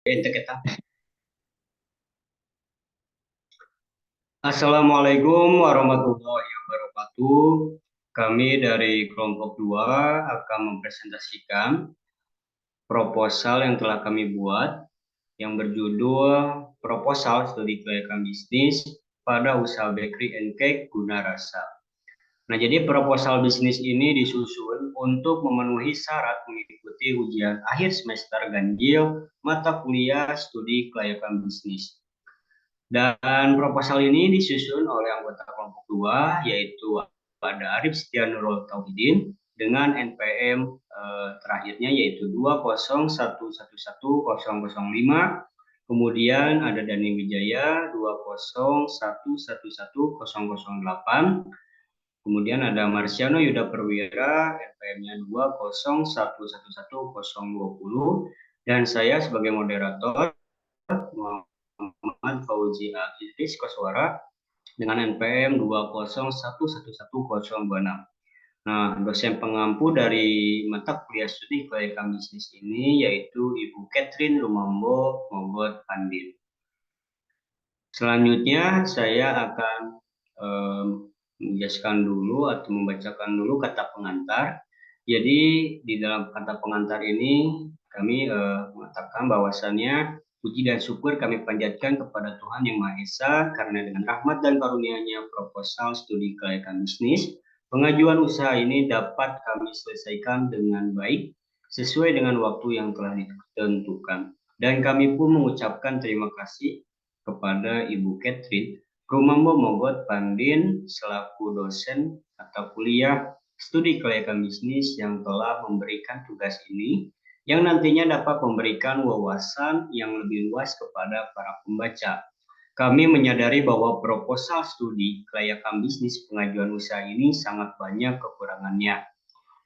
kita. Assalamualaikum warahmatullahi wabarakatuh. Kami dari kelompok 2 akan mempresentasikan proposal yang telah kami buat yang berjudul Proposal Studi Kelayakan Bisnis pada Usaha Bakery and Cake Guna Rasa. Nah, jadi proposal bisnis ini disusun untuk memenuhi syarat mengikuti ujian akhir semester ganjil mata kuliah studi kelayakan bisnis. Dan proposal ini disusun oleh anggota kelompok 2, yaitu ada Arif Setia Nurul Tauhidin dengan NPM terakhirnya yaitu 201111005. Kemudian ada Dani Wijaya 201111008. Kemudian ada Marciano Yuda Perwira, NPM-nya 201111020. Dan saya sebagai moderator, Muhammad Fauzi Idris Koswara dengan NPM 201111026. Nah, dosen pengampu dari mata kuliah studi kelayakan bisnis ini yaitu Ibu Catherine Lumambo Mogot Pandit. Selanjutnya saya akan menjelaskan dulu atau membacakan dulu kata pengantar. Jadi di dalam kata pengantar ini kami mengatakan bahwasannya puji dan syukur kami panjatkan kepada Tuhan Yang Maha Esa karena dengan rahmat dan karunia-Nya proposal studi kelayakan bisnis pengajuan usaha ini dapat kami selesaikan dengan baik sesuai dengan waktu yang telah ditentukan. Dan kami pun mengucapkan terima kasih kepada Ibu Catherine Rumambo Mogot Pandin selaku dosen mata kuliah studi kelayakan bisnis yang telah memberikan tugas ini yang nantinya dapat memberikan wawasan yang lebih luas kepada para pembaca. Kami menyadari bahwa proposal studi kelayakan bisnis pengajuan usaha ini sangat banyak kekurangannya.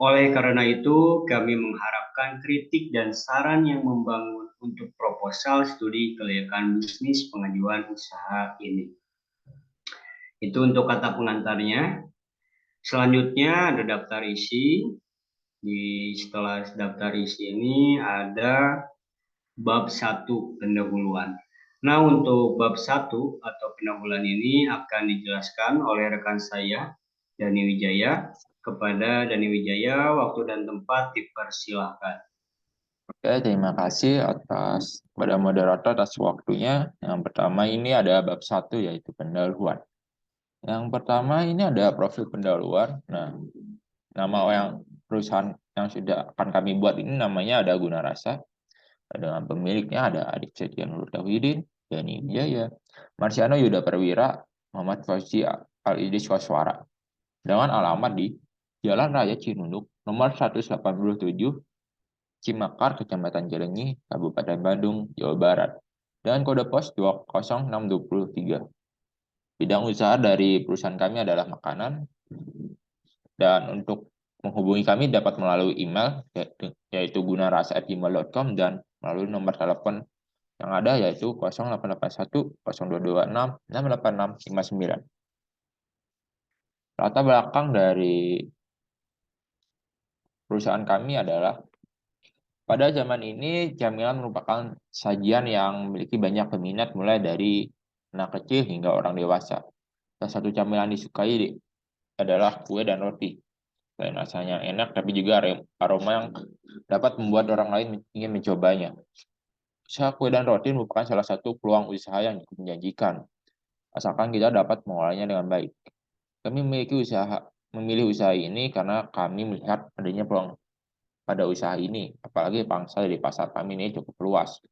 Oleh karena itu, kami mengharapkan kritik dan saran yang membangun untuk proposal studi kelayakan bisnis pengajuan usaha ini. Itu untuk kata pengantarnya. Selanjutnya ada daftar isi. Setelah daftar isi ini ada bab 1 pendahuluan. Nah, untuk bab 1 atau pendahuluan ini akan dijelaskan oleh rekan saya, Dani Wijaya. Kepada Dani Wijaya, waktu dan tempat dipersilahkan. Oke, terima kasih kepada moderator atas waktunya. Yang pertama ini ada bab 1 yaitu pendahuluan. Yang pertama ini ada profil pendahuluan. Nah, nama yang perusahaan yang sudah akan kami buat ini namanya ada Guna Rasa. Dengan pemiliknya ada Adik Setia Nurul Tauhidin, Dani Wijaya, Marciano Yuda Perwira, Muhammad Fauzi Al-Idris Koswara. Dengan alamat di Jalan Raya Cinunduk, nomor 187, Cimakar, Kecamatan Cilenyi, Kabupaten Bandung, Jawa Barat, dengan kode pos 20623. Bidang usaha dari perusahaan kami adalah makanan, dan untuk menghubungi kami dapat melalui email, yaitu gunarasa@gmail.com, dan melalui nomor telepon yang ada yaitu 0881 0226 68659. Latar belakang dari perusahaan kami adalah pada zaman ini, camilan merupakan sajian yang memiliki banyak peminat mulai dari anak kecil hingga orang dewasa. Salah satu camilan disukai adalah kue dan roti. Selain rasanya yang enak, tapi juga aroma yang dapat membuat orang lain ingin mencobanya. Usaha kue dan roti merupakan salah satu peluang usaha yang cukup menjanjikan, asalkan kita dapat mengolahnya dengan baik. Kami memilih usaha ini karena kami melihat adanya peluang pada usaha ini, apalagi pangsa dari pasar kami ini cukup luas.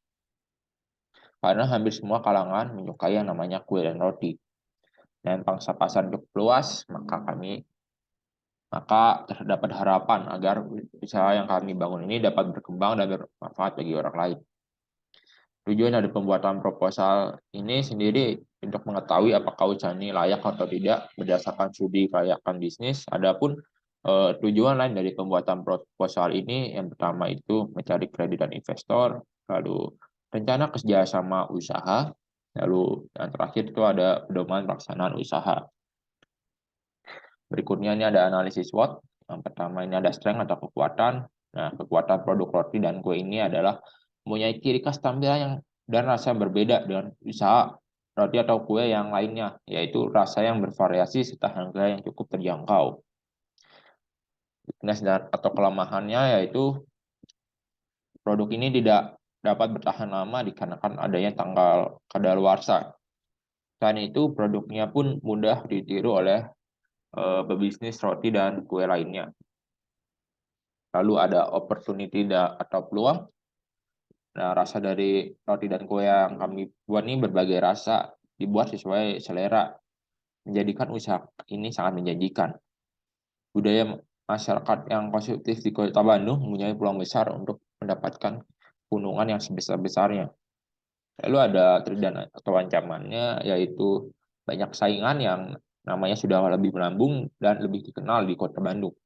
Karena hampir semua kalangan menyukai yang namanya kue dan roti. Dan pangsa pasar cukup luas, maka terdapat harapan agar usaha yang kami bangun ini dapat berkembang dan bermanfaat bagi orang lain. Tujuan dari pembuatan proposal ini sendiri untuk mengetahui apakah usaha ini layak atau tidak berdasarkan studi kelayakan bisnis. Adapun tujuan lain dari pembuatan proposal ini yang pertama itu mencari kredit dan investor, lalu rencana kerjasama usaha, lalu yang terakhir itu ada pedoman pelaksanaan usaha. Berikutnya ini ada analisis SWOT. Yang pertama ini ada strength atau kekuatan. Nah, kekuatan produk roti dan kue ini adalah mempunyai ciri khas tampilan yang dan rasa berbeda dengan usaha roti atau kue yang lainnya, yaitu rasa yang bervariasi serta harga yang cukup terjangkau. Weakness atau kelemahannya yaitu produk ini tidak dapat bertahan lama dikarenakan adanya tanggal kadaluarsa. Selain itu, produknya pun mudah ditiru oleh pebisnis roti dan kue lainnya. Lalu ada opportunity atau peluang. Nah, rasa dari roti dan kue yang kami buat ini berbagai rasa, dibuat sesuai selera, menjadikan usaha ini sangat menjanjikan. Budaya masyarakat yang konsumtif di Kota Bandung mempunyai peluang besar untuk mendapatkan keuntungan yang sebesar-besarnya. Lalu ada trik dan atau ancamannya, yaitu banyak saingan yang namanya sudah lebih melambung dan lebih dikenal di Kota Bandung.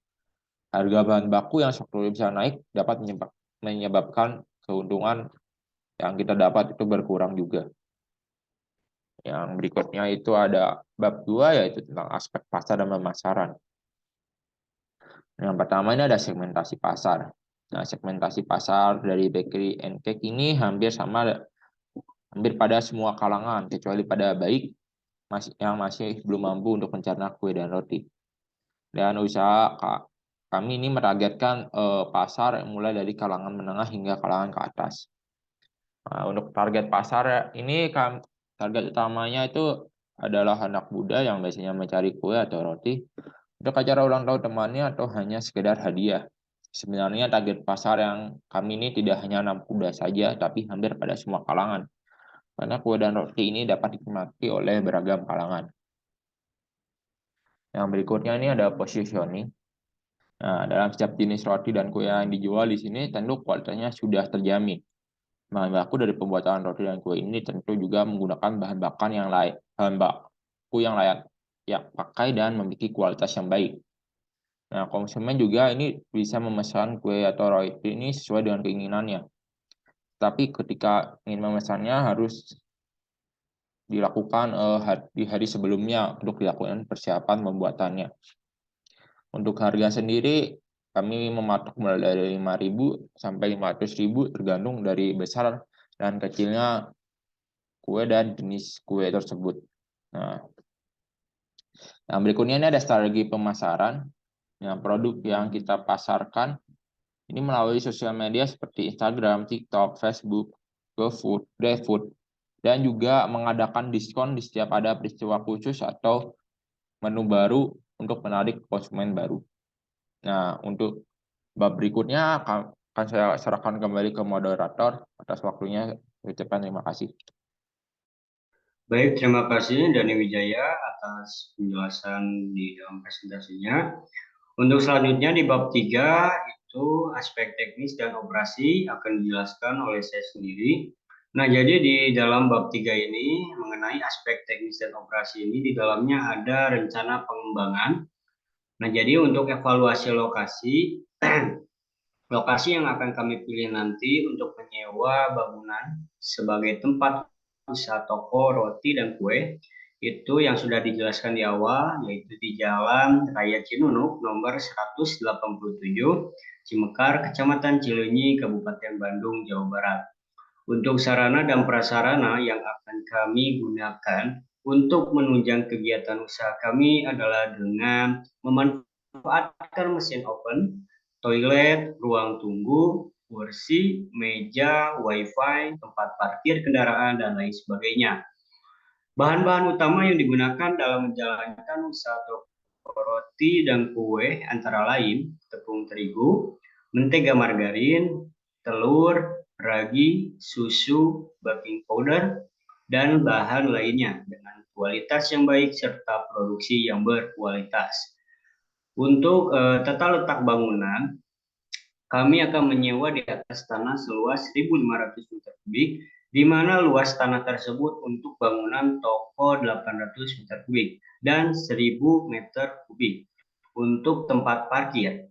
Harga bahan baku yang sewaktu bisa naik dapat menyebabkan keuntungan yang kita dapat itu berkurang juga. Yang berikutnya itu ada bab 2, yaitu tentang aspek pasar dan pemasaran. Yang pertama ini ada segmentasi pasar. Nah, segmentasi pasar dari bakery and cake ini hampir pada semua kalangan, kecuali pada baik yang masih belum mampu untuk mencerna kue dan roti. Dan usaha kami ini menargetkan pasar mulai dari kalangan menengah hingga kalangan ke atas. Nah, untuk target pasar ini target utamanya itu adalah anak muda yang biasanya mencari kue atau roti untuk acara ulang tahun temannya atau hanya sekedar hadiah. Sebenarnya target pasar yang kami ini tidak hanya anak muda saja, tapi hampir pada semua kalangan. Karena kue dan roti ini dapat dinikmati oleh beragam kalangan. Yang berikutnya ini ada positioning. Nah, dalam setiap jenis roti dan kue yang dijual di sini, tentu kualitasnya sudah terjamin. Bahan baku dari pembuatan roti dan kue ini tentu juga menggunakan bahan baku yang layak pakai dan memiliki kualitas yang baik. Nah, konsumen juga ini bisa memesan kue atau roti ini sesuai dengan keinginannya. Tapi ketika ingin memesannya harus dilakukan di hari sebelumnya untuk dilakukan persiapan pembuatannya. Untuk harga sendiri kami mematok mulai dari 5.000 sampai 500.000 tergantung dari besar dan kecilnya kue dan jenis kue tersebut. Nah, yang berikutnya ini ada strategi pemasaran. Yang produk yang kita pasarkan ini melalui sosial media seperti Instagram, TikTok, Facebook, GoFood, GrabFood, dan juga mengadakan diskon di setiap ada peristiwa khusus atau menu baru untuk menarik konsumen baru. Nah, untuk bab berikutnya akan saya serahkan kembali ke moderator atas waktunya. Ucapkan terima kasih. Baik, terima kasih Dani Wijaya atas penjelasan di dalam presentasinya. Untuk selanjutnya di bab 3 itu aspek teknis dan operasi akan dijelaskan oleh saya sendiri. Nah, jadi di dalam bab 3 ini mengenai aspek teknis dan operasi ini di dalamnya ada rencana pengembangan. Nah, jadi untuk evaluasi lokasi, lokasi yang akan kami pilih nanti untuk menyewa bangunan sebagai tempat usaha toko roti dan kue itu yang sudah dijelaskan di awal, yaitu di Jalan Raya Cinunuk nomor 187 Cimekar, Kecamatan Cileunyi, Kabupaten Bandung, Jawa Barat. Untuk sarana dan prasarana yang akan kami gunakan untuk menunjang kegiatan usaha kami adalah dengan memanfaatkan mesin oven, toilet, ruang tunggu, kursi, meja, wifi, tempat parkir kendaraan, dan lain sebagainya. Bahan-bahan utama yang digunakan dalam menjalankan usaha toko roti dan kue antara lain tepung terigu, mentega margarin, telur, ragi, susu, baking powder, dan bahan lainnya dengan kualitas yang baik serta produksi yang berkualitas. Untuk tata letak bangunan, kami akan menyewa di atas tanah seluas 1.500 meter kubik, di mana luas tanah tersebut untuk bangunan toko 800 meter kubik dan 1.000 meter kubik untuk tempat parkir.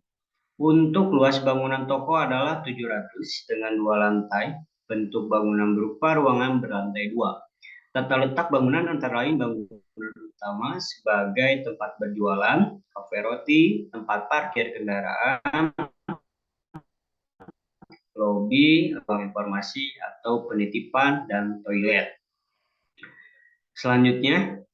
Untuk luas bangunan toko adalah 700 dengan 2 lantai, bentuk bangunan berupa ruangan berlantai 2. Tata letak bangunan antara lain bangunan utama sebagai tempat berjualan, kafe roti, tempat parkir kendaraan, lobi, informasi atau penitipan, dan toilet. Selanjutnya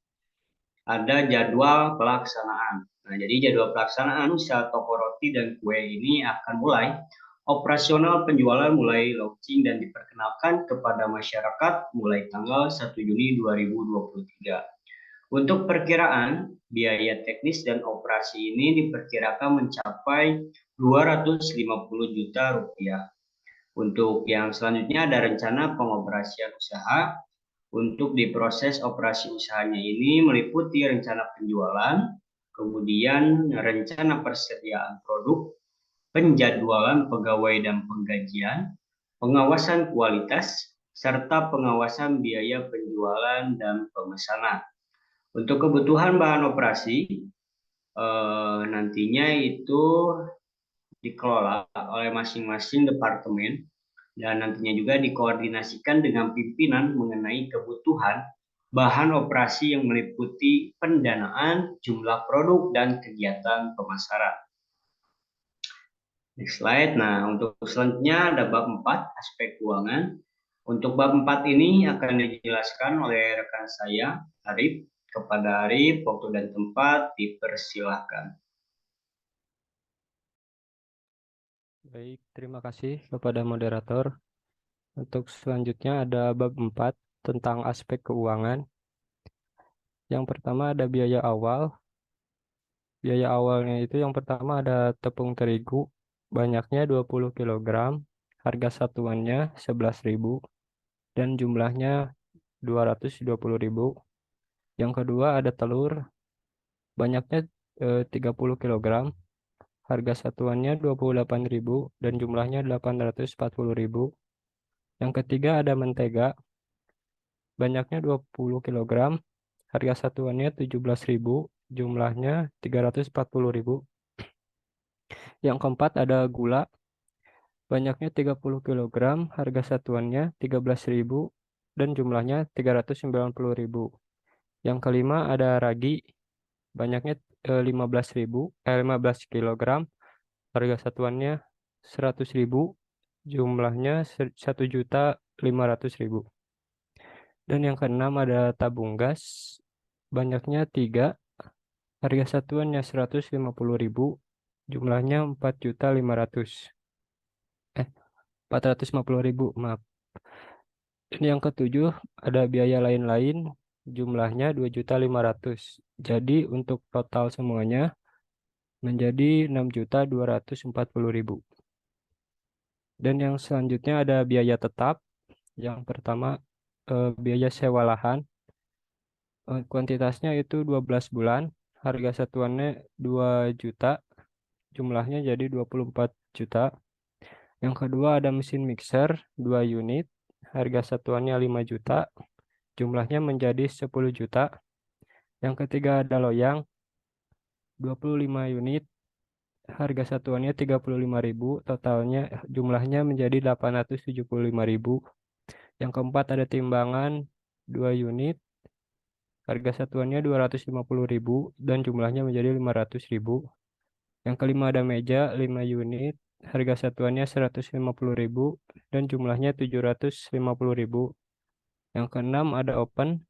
ada jadwal pelaksanaan. Nah, jadi jadwal pelaksanaan usaha toko roti dan kue ini akan mulai operasional penjualan mulai launching dan diperkenalkan kepada masyarakat mulai tanggal 1 Juni 2023. Untuk perkiraan, biaya teknis dan operasi ini diperkirakan mencapai 250 juta rupiah. Untuk yang selanjutnya ada rencana pengoperasian usaha. Untuk di proses operasi usahanya ini meliputi rencana penjualan, kemudian rencana persediaan produk, penjadwalan pegawai dan penggajian, pengawasan kualitas, serta pengawasan biaya penjualan dan pemesanan. Untuk kebutuhan bahan operasi, nantinya itu dikelola oleh masing-masing departemen dan nantinya juga dikoordinasikan dengan pimpinan mengenai kebutuhan bahan operasi yang meliputi pendanaan, jumlah produk, dan kegiatan pemasaran. Next slide. Nah, untuk selanjutnya ada bab 4, aspek keuangan. Untuk bab 4 ini akan dijelaskan oleh rekan saya, Arif. Kepada Arif, waktu dan tempat dipersilahkan. Baik, terima kasih kepada moderator. Untuk selanjutnya ada bab 4 tentang aspek keuangan. Yang pertama ada biaya awal. Biaya awalnya itu yang pertama ada tepung terigu, banyaknya 20 kg, harga satuannya 11.000 dan jumlahnya 220.000. Yang kedua ada telur, banyaknya 30 kg, harga satuannya 28.000 dan jumlahnya 840.000. Yang ketiga ada mentega, banyaknya 20 kg, harga satuannya 17.000, jumlahnya 340.000. Yang keempat ada gula, banyaknya 30 kg, harga satuannya 13.000 dan jumlahnya 390.000. Yang kelima ada ragi, banyaknya 15 kg, harga satuannya 100.000, jumlahnya 1.500.000. Dan yang keenam ada tabung gas, banyaknya 3, harga satuannya 150.000, jumlahnya 450.000, maaf. Dan yang ketujuh ada biaya lain-lain, jumlahnya 2.500.000. Jadi untuk total semuanya menjadi 6.240.000. Dan yang selanjutnya ada biaya tetap. Yang pertama biaya sewa lahan. Kuantitasnya itu 12 bulan, harga satuannya 2 juta, jumlahnya jadi 24 juta. Yang kedua ada mesin mixer 2 unit, harga satuannya 5 juta, jumlahnya menjadi 10 juta. Yang ketiga ada loyang 25 unit, harga satuannya 35.000, totalnya jumlahnya menjadi 875.000. Yang keempat ada timbangan 2 unit, harga satuannya 250.000 dan jumlahnya menjadi 500.000. Yang kelima ada meja 5 unit, harga satuannya 150.000 dan jumlahnya 750.000. Yang keenam ada open,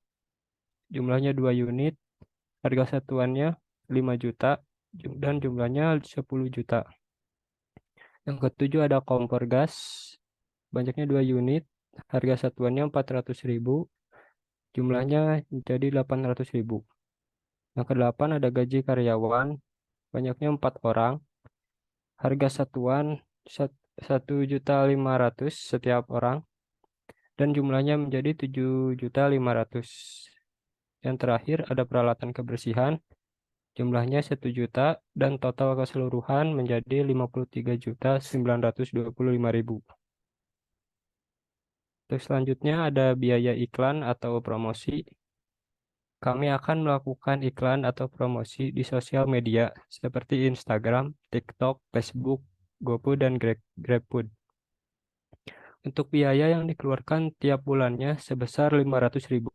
jumlahnya 2 unit, harga satuannya 5 juta dan jumlahnya 10 juta. Yang ketujuh ada kompor gas, banyaknya 2 unit, harga satuannya 400.000, jumlahnya menjadi 800.000. Yang kedelapan ada gaji karyawan, banyaknya 4 orang, harga satuan 1.500.000 setiap orang dan jumlahnya menjadi 7.500.000. Yang terakhir ada peralatan kebersihan, jumlahnya 1 juta dan total keseluruhan menjadi 53.925.000. Terus selanjutnya ada biaya iklan atau promosi. Kami akan melakukan iklan atau promosi di sosial media seperti Instagram, TikTok, Facebook, GoFood, dan GrabFood. Untuk biaya yang dikeluarkan tiap bulannya sebesar 500.000.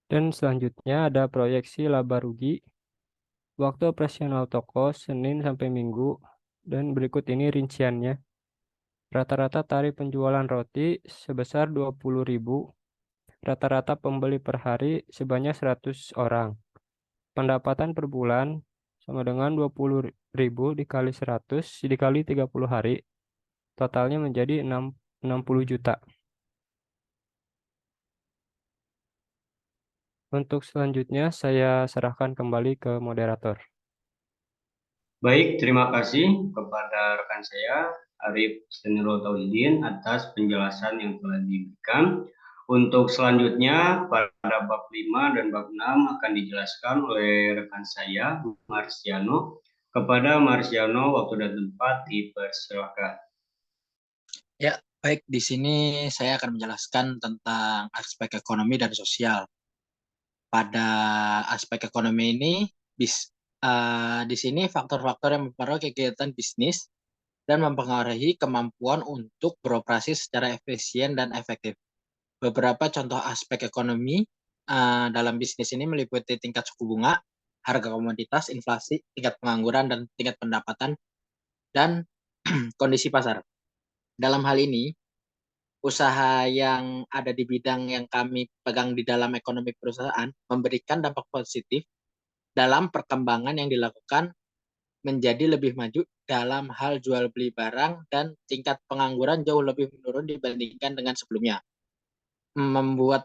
Dan selanjutnya ada proyeksi laba rugi. Waktu operasional toko Senin sampai Minggu dan berikut ini rinciannya. Rata-rata tarif penjualan roti sebesar 20.000. Rata-rata pembeli per hari sebanyak 100 orang. Pendapatan per bulan sama dengan 20.000 dikali 100 dikali 30 hari. Totalnya menjadi 60 juta. Untuk selanjutnya saya serahkan kembali ke moderator. Baik, terima kasih kepada rekan saya Arif Steniro Tauhidin atas penjelasan yang telah diberikan. Untuk selanjutnya pada bab 5 dan bab 6 akan dijelaskan oleh rekan saya Marsiano. Kepada Marsiano, waktu dan tempat dipersilakan. Ya, baik. Di sini saya akan menjelaskan tentang aspek ekonomi dan sosial. Pada aspek ekonomi ini, di sini faktor-faktor yang mempengaruhi kegiatan bisnis dan mempengaruhi kemampuan untuk beroperasi secara efisien dan efektif. Beberapa contoh aspek ekonomi dalam bisnis ini meliputi tingkat suku bunga, harga komoditas, inflasi, tingkat pengangguran, dan tingkat pendapatan, dan kondisi pasar. Dalam hal ini, usaha yang ada di bidang yang kami pegang di dalam ekonomi perusahaan memberikan dampak positif dalam perkembangan yang dilakukan menjadi lebih maju dalam hal jual beli barang dan tingkat pengangguran jauh lebih menurun dibandingkan dengan sebelumnya. Membuat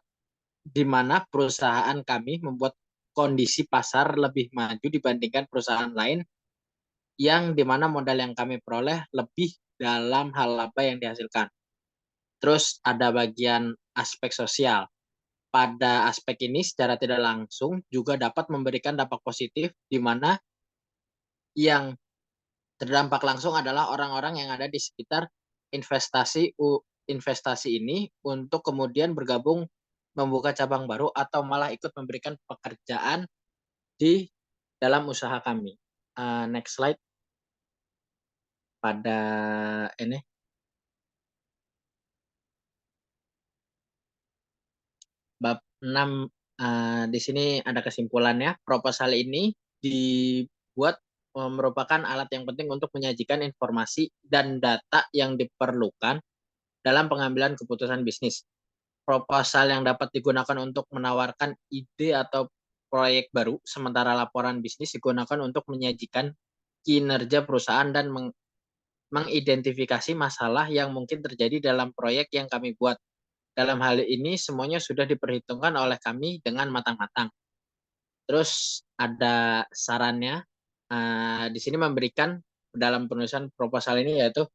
di mana perusahaan kami membuat kondisi pasar lebih maju dibandingkan perusahaan lain yang di mana modal yang kami peroleh lebih dalam hal laba yang dihasilkan. Terus ada bagian aspek sosial. Pada aspek ini secara tidak langsung juga dapat memberikan dampak positif di mana yang terdampak langsung adalah orang-orang yang ada di sekitar investasi ini untuk kemudian bergabung membuka cabang baru atau malah ikut memberikan pekerjaan di dalam usaha kami. Next slide. Pada ini bab 6 di sini ada kesimpulannya. Proposal ini dibuat merupakan alat yang penting untuk menyajikan informasi dan data yang diperlukan dalam pengambilan keputusan bisnis. Proposal yang dapat digunakan untuk menawarkan ide atau proyek baru, sementara laporan bisnis digunakan untuk menyajikan kinerja perusahaan dan mengidentifikasi masalah yang mungkin terjadi dalam proyek yang kami buat. Dalam hal ini semuanya sudah diperhitungkan oleh kami dengan matang-matang. Terus ada sarannya di sini memberikan dalam penulisan proposal ini yaitu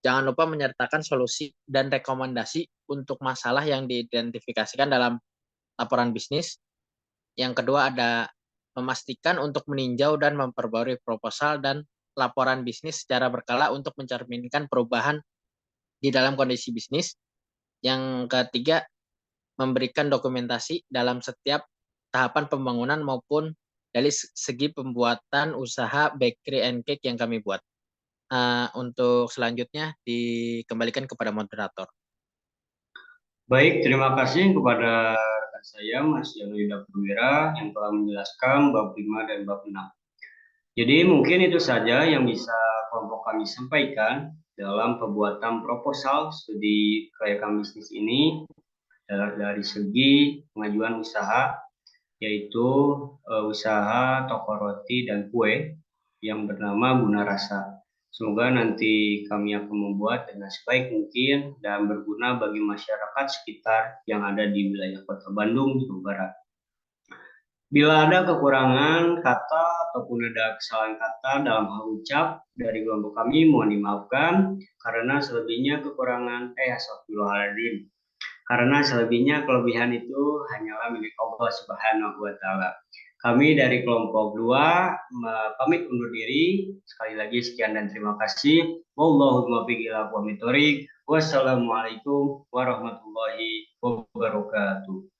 jangan lupa menyertakan solusi dan rekomendasi untuk masalah yang diidentifikasikan dalam laporan bisnis. Yang kedua ada memastikan untuk meninjau dan memperbarui proposal dan laporan bisnis secara berkala untuk mencerminkan perubahan di dalam kondisi bisnis. Yang ketiga, memberikan dokumentasi dalam setiap tahapan pembangunan maupun dari segi pembuatan usaha bakery and cake yang kami buat. Untuk selanjutnya dikembalikan kepada moderator. Baik, terima kasih kepada rekan saya Mas Janu Yuda Perwira yang telah menjelaskan bab 5 dan bab 6. Jadi mungkin itu saja yang bisa kelompok kami sampaikan dalam pembuatan proposal studi kelayakan bisnis ini dari segi pengajuan usaha, yaitu usaha toko roti dan kue yang bernama Buna Rasa. Semoga nanti kami akan membuat dengan sebaik mungkin dan berguna bagi masyarakat sekitar yang ada di wilayah Kota Bandung, Jawa Barat. Bila ada kekurangan kata ataupun ada kesalahan kata dalam hal ucap dari kelompok kami, mohon dimaafkan karena selebihnya astagfirullahaladzim. Karena selebihnya kelebihan itu hanyalah milik Allah Subhanahu wa taala. Kami dari kelompok 2 pamit undur diri. Sekali lagi sekian dan terima kasih. Wallahu muwaffiq ila aqwamit thoriq. Wassalamualaikum warahmatullahi wabarakatuh.